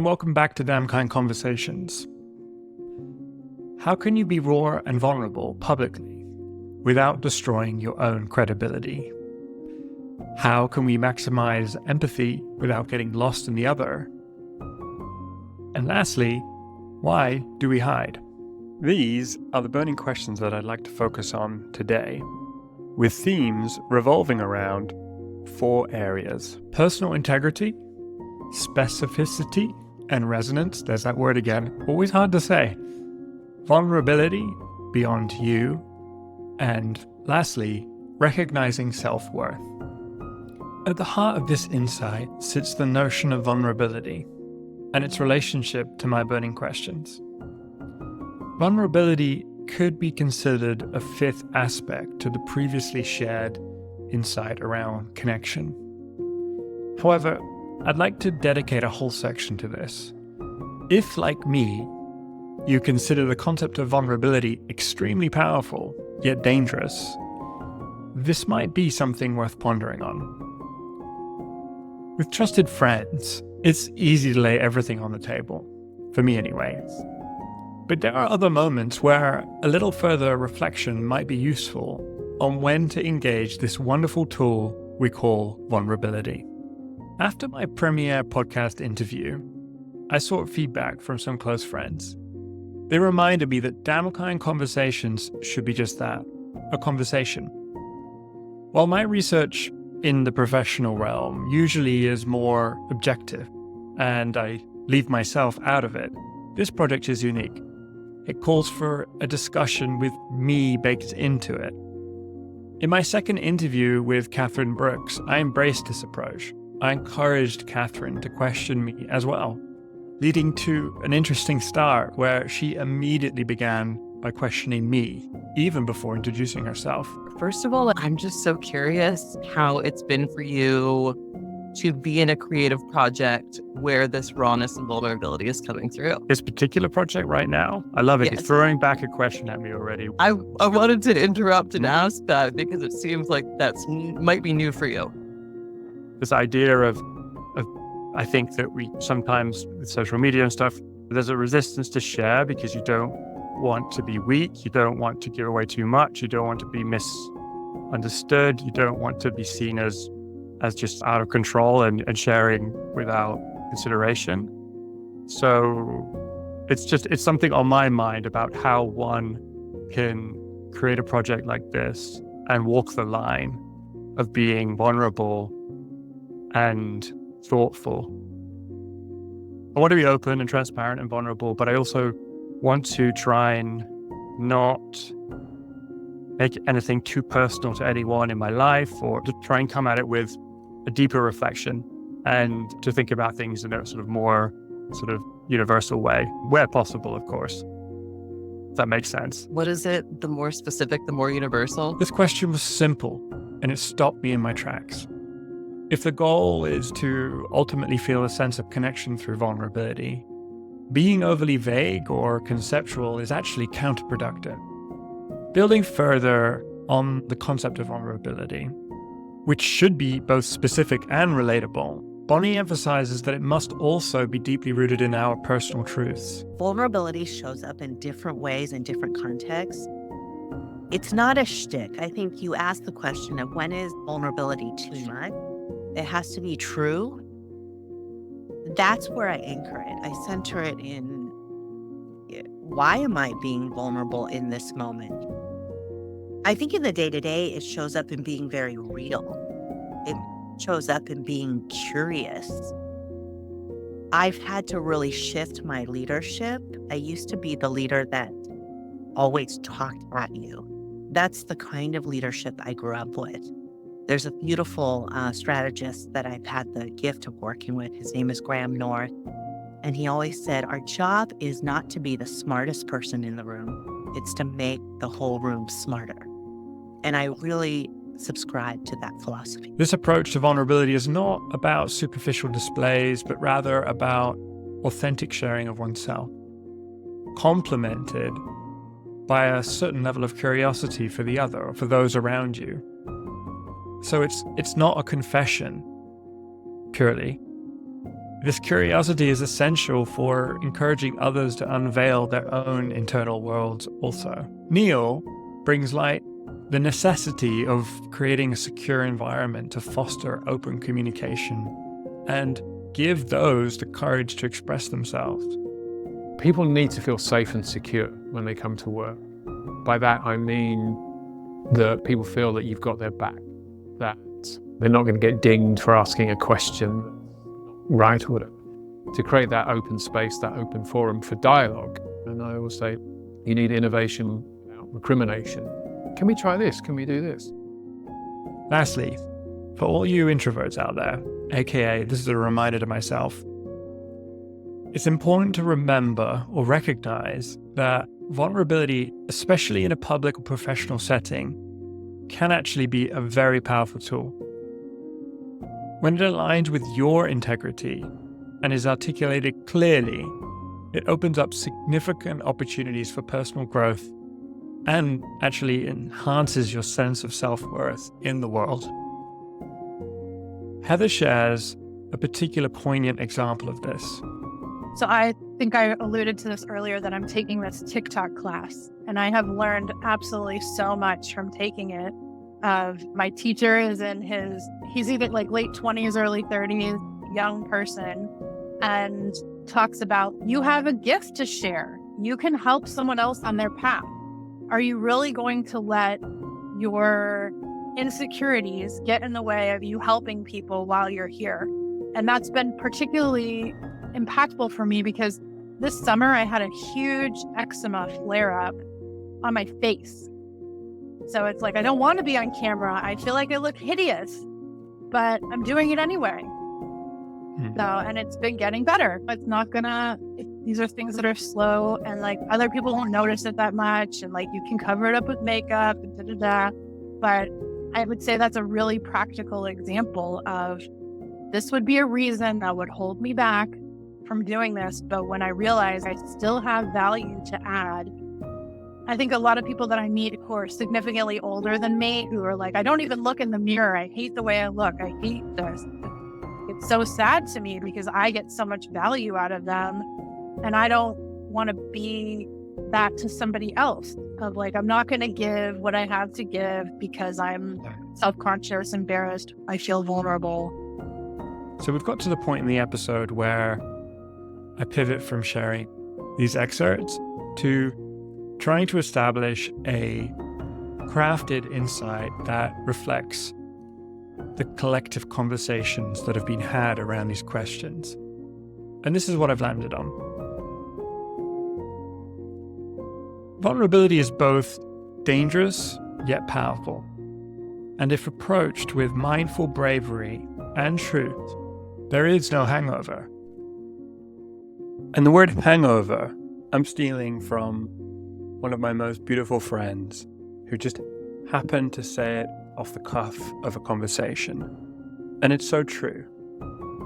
Welcome back to Damn Kind Conversations. How can you be raw and vulnerable publicly without destroying your own credibility? How can we maximize empathy without getting lost in the other? And lastly, why do we hide? These are the burning questions that I'd like to focus on today, with themes revolving around 4 areas: personal integrity, specificity and resonance, there's that word again, always hard to say, vulnerability beyond you, and lastly, recognizing self-worth. At the heart of this insight sits the notion of vulnerability and its relationship to my burning questions. Vulnerability could be considered a 5th aspect to the previously shared insight around connection. However, I'd like to dedicate a whole section to this. If, like me, you consider the concept of vulnerability extremely powerful, yet dangerous, this might be something worth pondering on. With trusted friends, it's easy to lay everything on the table, for me anyway. But there are other moments where a little further reflection might be useful on when to engage this wonderful tool we call vulnerability. After my premiere podcast interview, I sought feedback from some close friends. They reminded me that Damn Kind Conversations should be just that, a conversation. While my research in the professional realm usually is more objective, and I leave myself out of it, this project is unique. It calls for a discussion with me baked into it. In my second interview with Catherine Brooks, I embraced this approach. I encouraged Catherine to question me as well, leading to an interesting start where she immediately began by questioning me, even before introducing herself. First of all, I'm just so curious how it's been for you to be in a creative project where this rawness and vulnerability is coming through. This particular project right now, I love it. Yes. You're throwing back a question at me already. I wanted to interrupt and ask that because it seems like might be new for you. This idea of I think that we sometimes, with social media and stuff, there's a resistance to share because you don't want to be weak, you don't want to give away too much, you don't want to be misunderstood, you don't want to be seen as just out of control and sharing without consideration. So it's something on my mind about how one can create a project like this and walk the line of being vulnerable and thoughtful. I want to be open and transparent and vulnerable, but I also want to try and not make anything too personal to anyone in my life, or to try and come at it with a deeper reflection and to think about things in a sort of more universal way, where possible, of course. If that makes sense. What is it? The more specific, the more universal? This question was simple, and it stopped me in my tracks. If the goal is to ultimately feel a sense of connection through vulnerability, being overly vague or conceptual is actually counterproductive. Building further on the concept of vulnerability, which should be both specific and relatable, Bonnie emphasizes that it must also be deeply rooted in our personal truths. Vulnerability shows up in different ways in different contexts. It's not a shtick. I think you ask the question of when is vulnerability too much? It has to be true. That's where I anchor it. I center it in, why am I being vulnerable in this moment? I think in the day-to-day, it shows up in being very real. It shows up in being curious. I've had to really shift my leadership. I used to be the leader that always talked at you. That's the kind of leadership I grew up with. There's a beautiful strategist that I've had the gift of working with. His name is Graham North. And he always said, our job is not to be the smartest person in the room. It's to make the whole room smarter. And I really subscribe to that philosophy. This approach to vulnerability is not about superficial displays, but rather about authentic sharing of oneself, complemented by a certain level of curiosity for the other or for those around you. So it's not a confession, purely. This curiosity is essential for encouraging others to unveil their own internal worlds also. Neil brings light the necessity of creating a secure environment to foster open communication and give those the courage to express themselves. People need to feel safe and secure when they come to work. By that, I mean that people feel that you've got their back, that they're not going to get dinged for asking a question, right, or whatever. To create that open space, that open forum for dialogue. And I always say, you need innovation without recrimination. Can we try this? Can we do this? Lastly, for all you introverts out there, aka this is a reminder to myself, it's important to remember or recognize that vulnerability, especially in a public or professional setting, can actually be a very powerful tool. When it aligns with your integrity and is articulated clearly, it opens up significant opportunities for personal growth and actually enhances your sense of self-worth in the world. Heather shares a particular poignant example of this. So I think I alluded to this earlier that I'm taking this TikTok class, and I have learned absolutely so much from taking it. My teacher is he's either like late 20s, early 30s, young person, and talks about, you have a gift to share. You can help someone else on their path. Are you really going to let your insecurities get in the way of you helping people while you're here? And that's been particularly impactful for me because this summer I had a huge eczema flare up on my face. So it's like, I don't want to be on camera. I feel like I look hideous, but I'm doing it anyway. So, and it's been getting better. It's not these are things that are slow, and like other people won't notice it that much, and like you can cover it up with makeup and But I would say that's a really practical example of this would be a reason that would hold me back from doing this. But when I realize I still have value to add, I think a lot of people that I meet who are significantly older than me, who are like, I don't even look in the mirror. I hate the way I look. I hate this. It's so sad to me because I get so much value out of them, and I don't want to be that to somebody else of like, I'm not going to give what I have to give because I'm self-conscious, embarrassed, I feel vulnerable. So we've got to the point in the episode where I pivot from sharing these excerpts to trying to establish a crafted insight that reflects the collective conversations that have been had around these questions. And this is what I've landed on. Vulnerability is both dangerous yet powerful. And if approached with mindful bravery and truth, there is no hangover. And the word hangover, I'm stealing from one of my most beautiful friends who just happened to say it off the cuff of a conversation. And it's so true.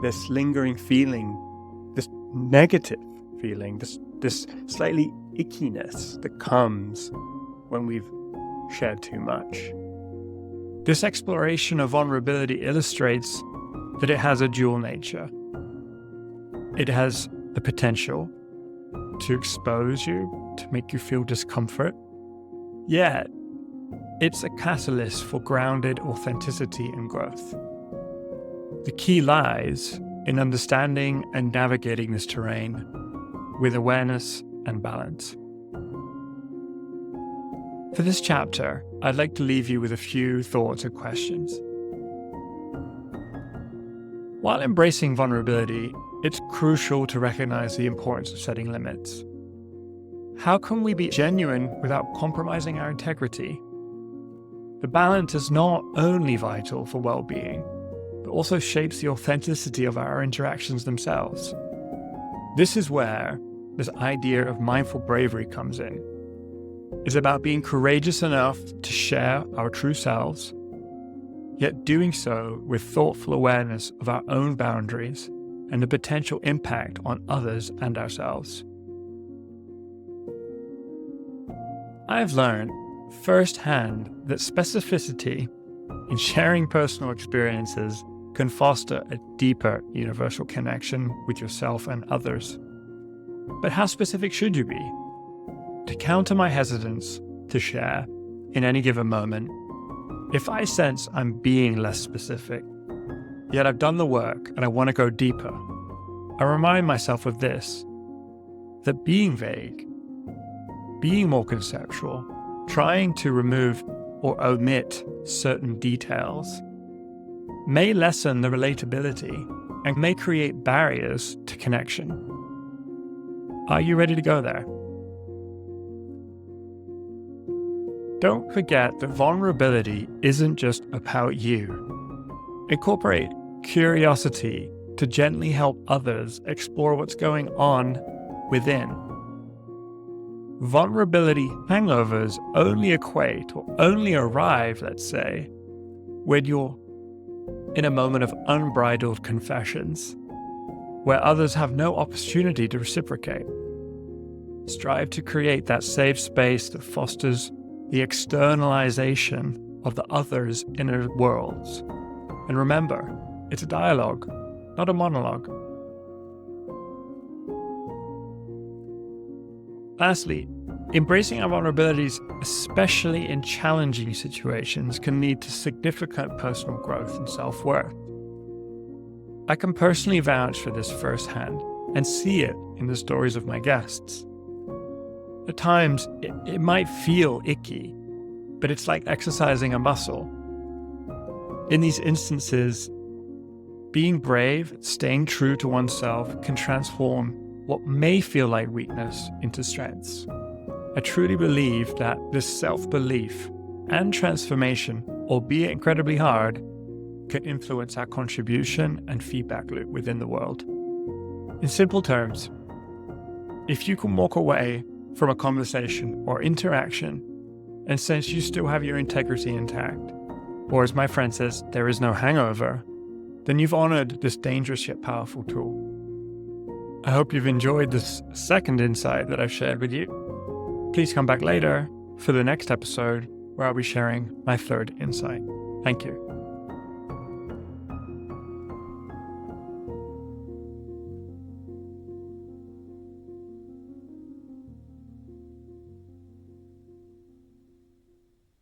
This lingering feeling, this negative feeling, this slightly ickiness that comes when we've shared too much. This exploration of vulnerability illustrates that it has a dual nature. It has the potential to expose you, to make you feel discomfort, yet it's a catalyst for grounded authenticity and growth. The key lies in understanding and navigating this terrain with awareness and balance. For this chapter, I'd like to leave you with a few thoughts and questions. While embracing vulnerability, it's crucial to recognize the importance of setting limits. How can we be genuine without compromising our integrity? The balance is not only vital for well-being, but also shapes the authenticity of our interactions themselves. This is where this idea of mindful bravery comes in. It's about being courageous enough to share our true selves, yet doing so with thoughtful awareness of our own boundaries and the potential impact on others and ourselves. I've learned firsthand that specificity in sharing personal experiences can foster a deeper universal connection with yourself and others. But how specific should you be? To counter my hesitance to share in any given moment, if I sense I'm being less specific, yet I've done the work and I want to go deeper, I remind myself of this, that being vague, being more conceptual, trying to remove or omit certain details may lessen the relatability and may create barriers to connection. Are you ready to go there? Don't forget that vulnerability isn't just about you. Incorporate curiosity to gently help others explore what's going on within. Vulnerability hangovers only equate or only arrive, let's say, when you're in a moment of unbridled confessions, where others have no opportunity to reciprocate. Strive to create that safe space that fosters the externalization of the other's inner worlds. And remember, it's a dialogue, not a monologue. Lastly, embracing our vulnerabilities, especially in challenging situations, can lead to significant personal growth and self-worth. I can personally vouch for this firsthand and see it in the stories of my guests. At times, it might feel icky, but it's like exercising a muscle. In these instances, being brave, staying true to oneself, can transform what may feel like weakness into strengths. I truly believe that this self-belief and transformation, albeit incredibly hard, can influence our contribution and feedback loop within the world. In simple terms, if you can walk away from a conversation or interaction and sense you still have your integrity intact, or as my friend says, there is no hangover, then you've honored this dangerous yet powerful tool. I hope you've enjoyed this second insight that I've shared with you. Please come back later for the next episode where I'll be sharing my third insight. Thank you.